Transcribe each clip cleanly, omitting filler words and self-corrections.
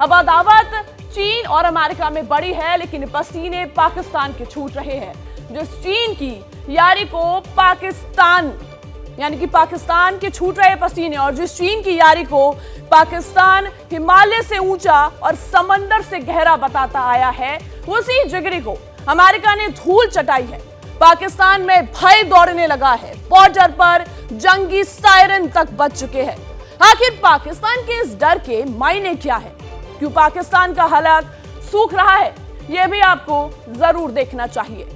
अब अदावत चीन और अमेरिका में बड़ी है, लेकिन पसीने पाकिस्तान के छूट रहे हैं। जिस चीन की यारी को पाकिस्तान यानी कि पाकिस्तान के छूट रहे पसीने, और जिस चीन की यारी को पाकिस्तान हिमालय से ऊंचा और समंदर से गहरा बताता आया है, उसी जिगरी को अमेरिका ने धूल चटाई है। पाकिस्तान में भय दौड़ने लगा है, बॉर्डर पर जंगी सायरन तक बज चुके हैं। आखिर पाकिस्तान के इस डर के मायने क्या है? क्यों पाकिस्तान का हालात सूख रहा है? यह भी आपको जरूर देखना चाहिए।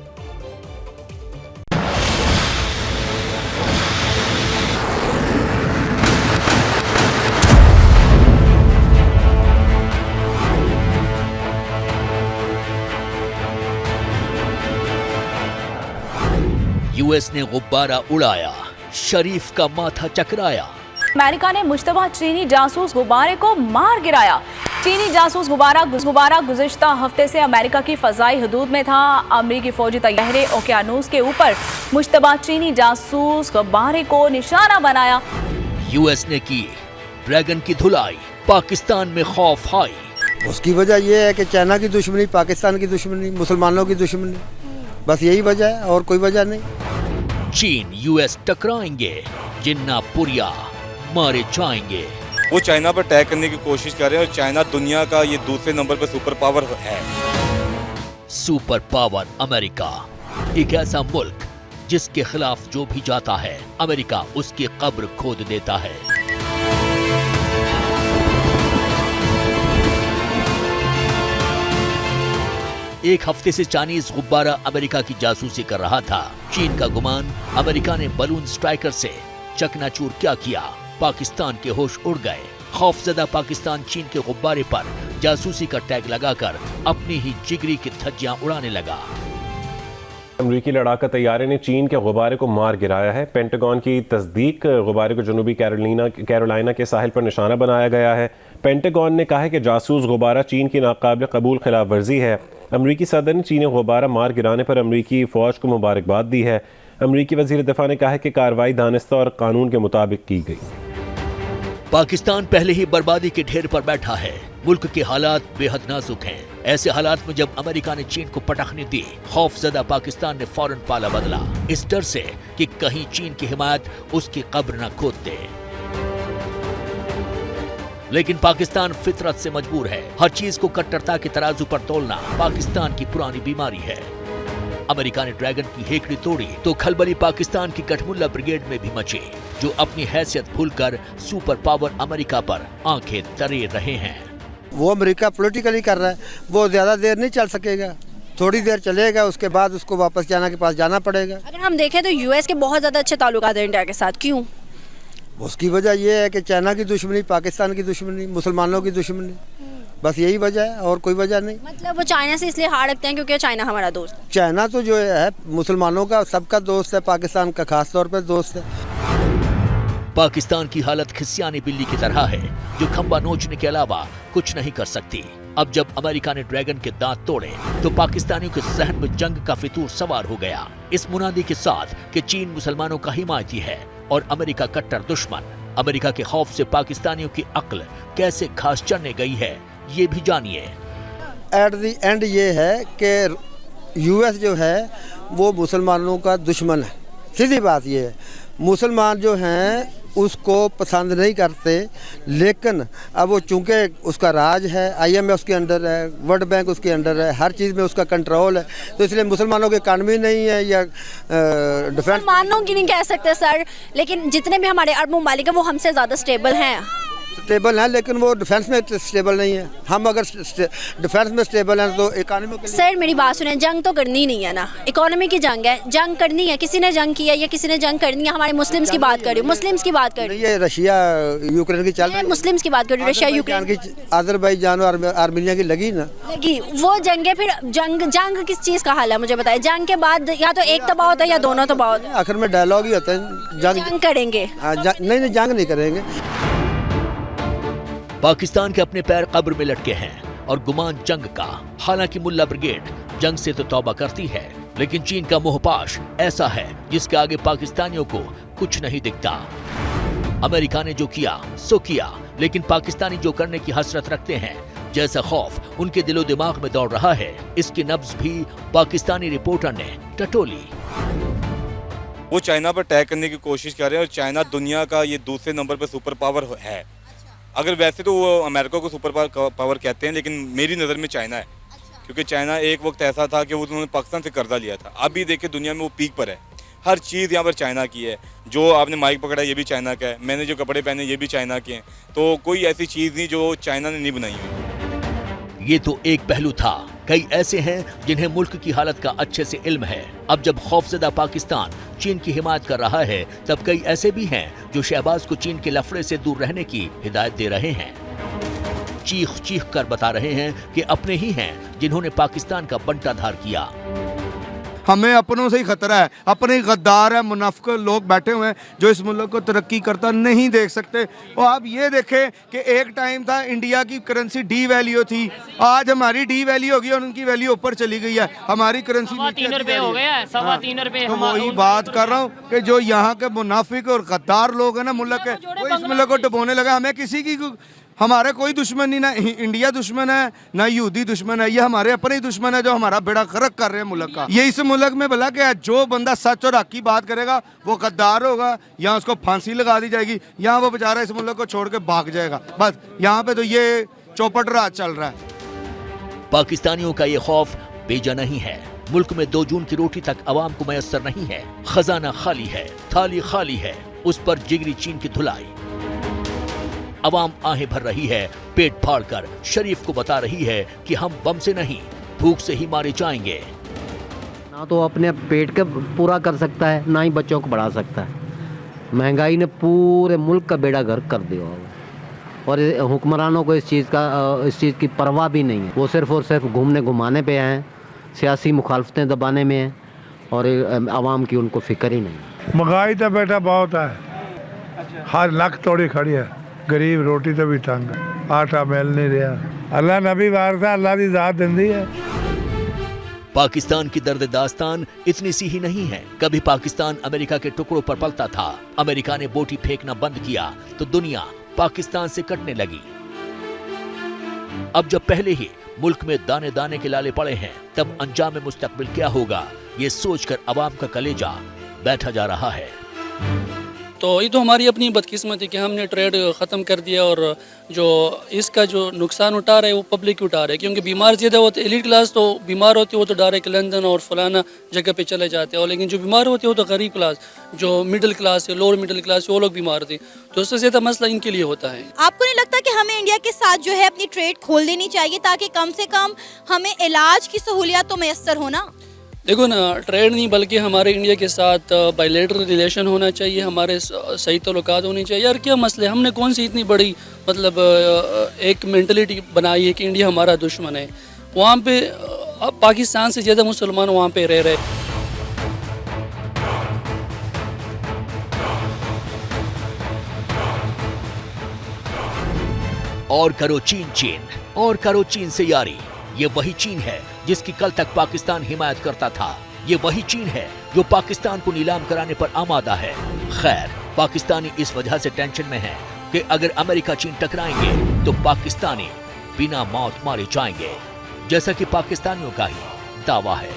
यूएस ने गुब्बारा उड़ाया, शरीफ का माथा चकराया। अमेरिका ने मुश्तबा चीनी जासूस गुब्बारे को मार गिराया। चीनी जासूस गुब्बारा गुज़िश्ता हफ्ते से अमेरिका की फजाई हदूद में था। अमेरिकी फौजी तैयारे ओकियानूस के ऊपर मुश्तबा चीनी जासूस गुब्बारे को निशाना बनाया। यूएस ने की ड्रैगन की धुलाई, पाकिस्तान में खौफ हाई। उसकी वजह यह है कि चाइना की दुश्मनी, पाकिस्तान की दुश्मनी, मुसलमानों की दुश्मनी, बस यही वजह है और कोई वजह नहीं। चीन यूएस टकराएंगे, जिन्ना पुरिया मारे जाएंगे। वो चाइना पर अटैक करने की कोशिश कर रहे हैं और चाइना दुनिया का ये दूसरे नंबर पर सुपर पावर है। सुपर पावर अमेरिका, एक ऐसा मुल्क जिसके खिलाफ जो भी जाता है अमेरिका उसकी कब्र खोद देता है। एक हफ्ते से चाइनीज गुब्बारा अमेरिका की जासूसी कर रहा था। चीन का गुमान अमेरिका ने बलून स्ट्राइकर से चकनाचूर क्या किया, पाकिस्तान के होश उड़ गए। खौफजदा पाकिस्तान चीन के गुब्बारे पर जासूसी का टैग लगाकर अपनी ही जिगरी की धज्जियां उड़ाने लगा। अमरीकी लड़ाका तैयारे ने चीन के गुब्बारे को मार गिराया है। पेंटागन की तस्दीक, गुब्बारे को जनूबी कैरोलिना के साहिल पर निशाना बनाया गया है। पेंटागन ने कहा है कि जासूस गुब्बारा चीन की नाकाबिल कबूल खिलाफ वर्जी है। अमरीकी सदर ने चीनी गुब्बारा मार गिराने पर अमरीकी फौज को मुबारकबाद दी है। अमरीकी वजीर दिफा ने कहा है कि कार्रवाई दानिस्ता और कानून के मुताबिक की गई। पाकिस्तान पहले ही बर्बादी के ढेर पर बैठा है। मुल्क के हालात बेहद नाजुक हैं। ऐसे हालात में जब अमेरिका ने चीन को पटखनी दी, खौफजदा पाकिस्तान ने फौरन पाला बदला, इस डर से कि कहीं चीन की हिमायत उसकी कब्र न खोद दे। लेकिन पाकिस्तान फितरत से मजबूर है। हर चीज को कट्टरता के तराजू पर तोलना पाकिस्तान की पुरानी बीमारी है। अमेरिका ने ड्रैगन की हेकड़ी तोड़ी तो खलबली पाकिस्तान की कठमुल्ला ब्रिगेड में भी मची, जो अपनी हैसियत भूलकर सुपर पावर अमेरिका पर आंखें तरे रहे हैं। वो अमेरिका पॉलिटिकली कर रहा है, वो ज्यादा देर नहीं चल सकेगा, थोड़ी देर चलेगा, उसके बाद उसको वापस चाइना के पास जाना पड़ेगा। अगर हम देखें तो यूएस के बहुत ज्यादा अच्छे ताल्लुकात हैं इंडिया के साथ, क्यों? उसकी वजह यह है कि चाइना की दुश्मनी, पाकिस्तान की दुश्मनी, मुसलमानों की दुश्मनी, बस यही वजह है और कोई वजह नहीं। मतलब वो चाइना से इसलिए हार रखते हैं क्योंकि चाइना हमारा दोस्त। चाइना तो जो है मुसलमानों का सबका दोस्त है, पाकिस्तान का खास तौर पर दोस्त है। पाकिस्तान की हालत खिसियानी बिल्ली की तरह है, जो खंबा नोचने के अलावा कुछ नहीं कर सकती। अब जब अमेरिका ने ड्रैगन के दांत तोड़े तो पाकिस्तानियों के जहन में जंग का फितूर सवार हो गया, इस मुनादी के साथ कि चीन मुसलमानों का हिमायती है और अमेरिका कट्टर दुश्मन। अमेरिका के खौफ से पाकिस्तानियों की अक्ल कैसे घास चढ़ने गई है, ये भी जानिए। एट दी एंड ये है कि यूएस जो है वो मुसलमानों का दुश्मन है। सीधी बात ये है, मुसलमान जो हैं उसको पसंद नहीं करते, लेकिन अब वो चूँकि उसका राज है, IMF उसके अंडर है, वर्ल्ड बैंक उसके अंडर है, हर चीज़ में उसका कंट्रोल है, तो इसलिए मुसलमानों की इकानमी नहीं है या डिफेंस। मुसलमानों की नहीं कह सकते सर, लेकिन जितने भी हमारे अरब ममालिक हैं वो हमसे ज़्यादा स्टेबल हैं। स्टेबल है, लेकिन वो डिफेंस में स्टेबल नहीं है। हम अगर डिफेंस में स्टेबल हैं तो इकानमी के लिए। सर मेरी बात सुने, जंग तो करनी नहीं है ना, इकोनॉमी की जंग है, जंग करनी है। किसी ने जंग किया या किसी ने जंग करनी है, हमारे मुस्लिम्स की बात कर रही हूँ, मुस्लिम्स की बात कर रही हूँ। ये रशिया यूक्रेन की चल रही है, मुस्लिम्स की बात कर रही हूँ, रशिया यूक्रेन की, अजरबैजान और आर्मीनिया की लगी ना, लगी वो जंग है। फिर जंग किस चीज़ का हाल है मुझे बताए? जंग के बाद या तो एक तबाह होता है या दोनों तबाह होते हैं। आखिर में डायलॉग ही होता है, जंग करेंगे। नहीं, जंग नहीं करेंगे। पाकिस्तान के अपने पैर कब्र में लटके हैं और गुमान जंग का। हालांकि मुल्ला ब्रिगेड जंग से तो तौबा करती है, लेकिन चीन का मोहपाश ऐसा है जिसके आगे पाकिस्तानियों को कुछ नहीं दिखता। अमेरिका ने जो किया सो किया, लेकिन पाकिस्तानी जो करने की हसरत रखते हैं, जैसा खौफ उनके दिलो दिमाग में दौड़ रहा है, इसकी नब्ज भी पाकिस्तानी रिपोर्टर ने टटोली। वो चाइना पर अटैक करने की कोशिश कर रहे हैं और चाइना दुनिया का ये दूसरे नंबर पर सुपर पावर है। अगर वैसे तो वो अमेरिका को सुपर पावर कहते हैं, लेकिन मेरी नज़र में चाइना है, क्योंकि चाइना एक वक्त ऐसा था कि उन्होंने पाकिस्तान से कर्जा लिया था। अभी देखिए दुनिया में वो पीक पर है, हर चीज़ यहाँ पर चाइना की है। जो आपने माइक पकड़ा ये भी चाइना का है, मैंने जो कपड़े पहने ये भी चाइना के हैं। तो कोई ऐसी चीज़ नहीं जो चाइना ने नहीं बनाई हुई। ये तो एक पहलू था, कई ऐसे हैं जिन्हें मुल्क की हालत का अच्छे से इल्म है। अब जब खौफजदा पाकिस्तान चीन की हिमायत कर रहा है, तब कई ऐसे भी हैं जो शहबाज को चीन के लफड़े से दूर रहने की हिदायत दे रहे हैं। चीख चीख कर बता रहे हैं कि अपने ही हैं जिन्होंने पाकिस्तान का बंटाधार किया। हमें अपनों से ही खतरा है, अपने गद्दार है, मुनाफिक लोग बैठे हुए हैं जो इस मुल्क को तरक्की करता नहीं देख सकते। और आप ये देखें कि एक टाइम था इंडिया की करेंसी डी वैल्यू थी, आज हमारी डी वैल्यू होगी और उनकी वैल्यू ऊपर चली गई है, हमारी करेंसी ₹3 हो गया है, ₹3.25। तो वही बात कर रहा हूँ कि जो यहाँ के मुनाफिक और गद्दार लोग हैं ना मुल्क के, वो इस मुल्क को डुबोने लगा। हमें किसी की, हमारे कोई दुश्मन नहीं, ना इंडिया दुश्मन है ना यहूदी दुश्मन है, ये हमारे अपने ही दुश्मन है जो हमारा बेड़ा गर्क कर रहे हैं मुल्क का। ये इस मुल्क में भला क्या है, जो बंदा सच और हक की बात करेगा वो गद्दार होगा, या उसको फांसी लगा दी जाएगी, या वो बेचारा इस मुल्क को छोड़ के भाग जाएगा। बस यहाँ पे तो ये चौपट राज चल रहा है। पाकिस्तानियों का ये खौफ बेजा नहीं है। मुल्क में 2 जून की रोटी तक अवाम को मैसर नहीं है, खजाना खाली है, थाली खाली है, उस पर जिगरी चीन की धुलाई। अवाम आहें भर रही है, पेट फाड़कर शरीफ को बता रही है कि हम बम से नहीं भूख से ही मारे जाएंगे। ना तो अपने पेट का पूरा कर सकता है, ना ही बच्चों को बढ़ा सकता है। महंगाई ने पूरे मुल्क का बेड़ा गर्क कर दिया और हुक्मरानों को इस चीज़ की परवाह भी नहीं है। वो सिर्फ और सिर्फ घूमने घुमाने पे हैं, सियासी मुखालफतें दबाने में हैं और आवाम की उनको फिक्र ही नहीं। महंगाई तो बेटा बहुत है, हर लख तोड़ी खड़ी है, गरीब रोटी तो भी तंग, आटा मिल नहीं रहा। अल्लाह नबी वार था, अल्लाह की ज़ात दिंदी है। पाकिस्तान की दर्द दास्तान इतनी सी ही नहीं है। कभी पाकिस्तान अमेरिका के टुकड़ों पर पलता था, अमेरिका ने बोटी फेंकना बंद किया तो दुनिया पाकिस्तान से कटने लगी। अब जब पहले ही मुल्क में दाने दाने के लाले पड़े हैं, तब अंजाम मुस्तकबिल क्या होगा, ये सोचकर अवाम का कलेजा बैठा जा रहा है। तो ये तो हमारी अपनी बदकिस्मती कि हमने ट्रेड ख़त्म कर दिया और जो इसका जो नुकसान उठा रहे हैं वो पब्लिक उठा रहे हैं, क्योंकि बीमार ज़्यादा होते, एलीट क्लास तो बीमार होती है वो तो डायरेक्ट लंदन और फलाना जगह पे चले जाते हैं, और लेकिन जो बीमार होती है वो तो गरीब क्लास, जो मिडिल क्लास है, लोअर मिडिल क्लास, वो लोग बीमार थे। तो उससे ज़्यादा मसला इनके लिए होता है। आपको नहीं लगता कि हमें इंडिया के साथ जो है अपनी ट्रेड खोल देनी चाहिए ताकि कम से कम हमें इलाज की सहूलियत तो मैसर हो ना? देखो ना, ट्रेड नहीं बल्कि हमारे इंडिया के साथ बायलैटरल रिलेशन होना चाहिए, हमारे सही ताल्लुकात होने चाहिए। यार क्या मसले, हमने कौन सी इतनी बड़ी मतलब एक मेंटलिटी बनाई है कि इंडिया हमारा दुश्मन है। वहाँ पे पाकिस्तान से ज़्यादा मुसलमान वहाँ पे रह रहे। और करो चीन चीन, और करो चीन से यारी। ये वही चीन है जिसकी कल तक पाकिस्तान हिमायत करता था। ये वही चीन है जो पाकिस्तान को नीलाम कराने पर आमादा है। खैर, पाकिस्तानी इस वजह से टेंशन में है कि अगर अमेरिका चीन टकराएंगे तो पाकिस्तानी बिना मौत मारे जाएंगे, जैसा कि पाकिस्तानियों का ही दावा है।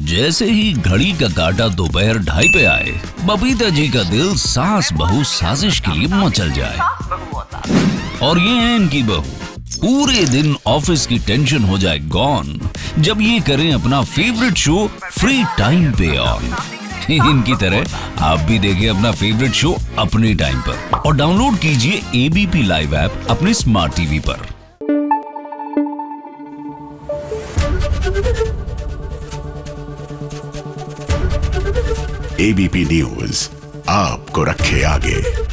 जैसे ही घड़ी का काटा दोपहर 2:30 पे आए, बबीता जी का दिल सास बहू साजिश के लिए मचल जाए। और ये है इनकी बहू, पूरे दिन ऑफिस की टेंशन हो जाए गॉन जब ये करें अपना फेवरेट शो फ्री टाइम पे ऑन। इनकी तरह आप भी देखें अपना फेवरेट शो अपने टाइम पर और डाउनलोड कीजिए एबीपी लाइव ऐप अपने स्मार्ट टीवी पर। एबीपी न्यूज आपको रखे आगे।